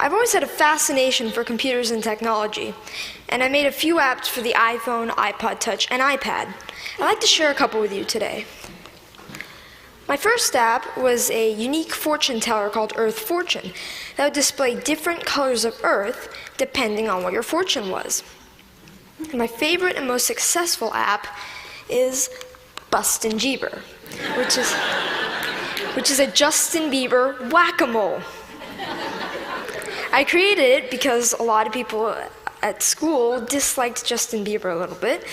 I've always had a fascination for computers and technology, and I made a few apps for the iPhone, iPod Touch, and iPad. I'd like to share a couple with you today. My first app was a unique fortune teller called Earth Fortune that would display different colors of Earth depending on what your fortune was. And my favorite and most successful app is Bustin' Jeeber, which is a Justin Bieber whack-a-mole. I created it because a lot of people at school disliked Justin Bieber a little bit,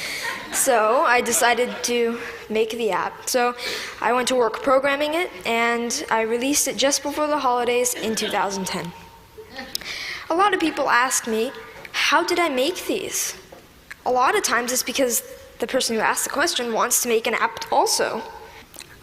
so I decided to make the app. So I went to work programming it, and I released it just before the holidays in 2010. A lot of people ask me, how did I make these? A lot of times it's because the person who asked the question wants to make an app also.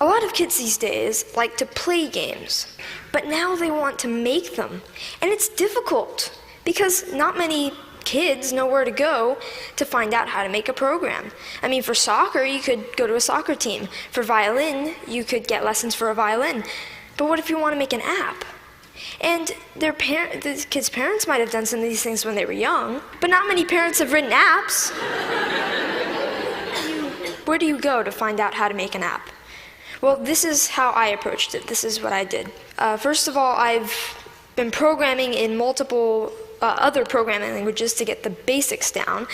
A lot of kids these days like to play games, but now they want to make them. And it's difficult because not many kids know where to go to find out how to make a program. I mean, for soccer, you could go to a soccer team. For violin, you could get lessons for a violin. But what if you want to make an app? And the kids' parents might have done some of these things when they were young, but not many parents have written apps. Where do you go to find out how to make an app? Well, this is how I approached it. This is what I did. First of all, I've been programming in multiple other programming languages to get the basics down,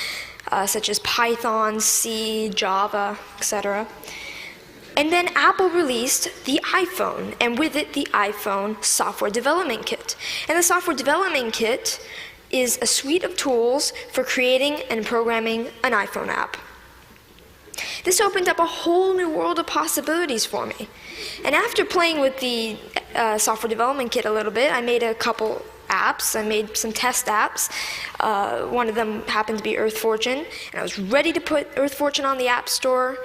such as Python, C, Java, etc. And then Apple released the iPhone, and with it, the iPhone Software Development Kit. And the Software Development Kit is a suite of tools for creating and programming an iPhone app. This opened up a whole new world of possibilities for me. And after playing with the Software Development Kit a little bit, I made a couple apps. I made some test apps. One of them happened to be Earth Fortune, and I was ready to put Earth Fortune on the App Store.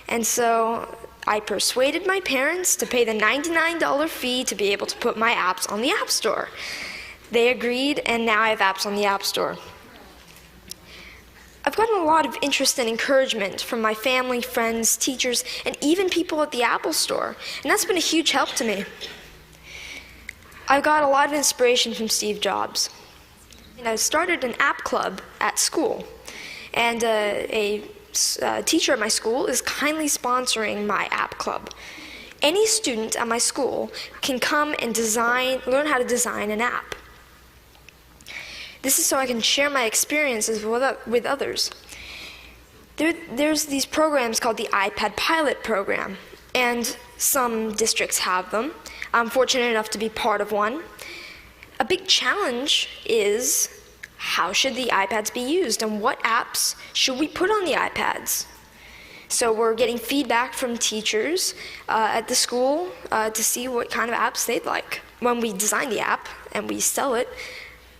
And so I persuaded my parents to pay the $99 fee to be able to put my apps on the App Store. They agreed, and now I have apps on the App Store. I've gotten a lot of interest and encouragement from my family, friends, teachers, and even people at the Apple Store, and that's been a huge help to me. I've got a lot of inspiration from Steve Jobs. And I started an app club at school, and a teacher at my school is kindly sponsoring my app club. Any student at my school can come and learn how to design an app. This is so I can share my experiences with others. There's these programs called the iPad Pilot program, and some districts have them. I'm fortunate enough to be part of one. A big challenge is, how should the iPads be used, and what apps should we put on the iPads? So we're getting feedback from teachers at the school to see what kind of apps they'd like. When we design the app and we sell it,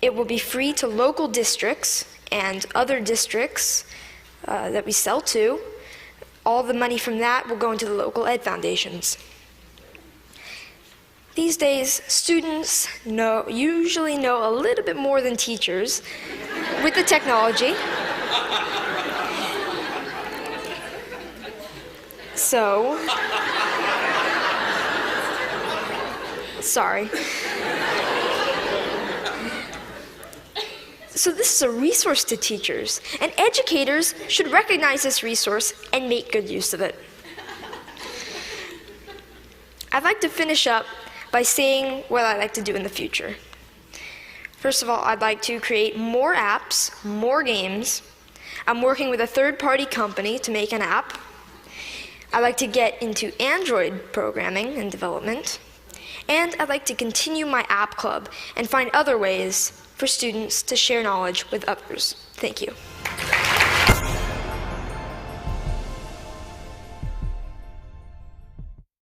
it will be free to local districts and other districts that we sell to. All the money from that will go into the local ed foundations. These days, students usually know a little bit more than teachers with the technology. So, sorry. So this is a resource to teachers, and educators should recognize this resource and make good use of it. I'd like to finish up by saying what I'd like to do in the future. First of all, I'd like to create more apps, more games. I'm working with a third-party company to make an app. I'd like to get into Android programming and development. And I'd like to continue my app club and find other ways for students to share knowledge with others. Thank you.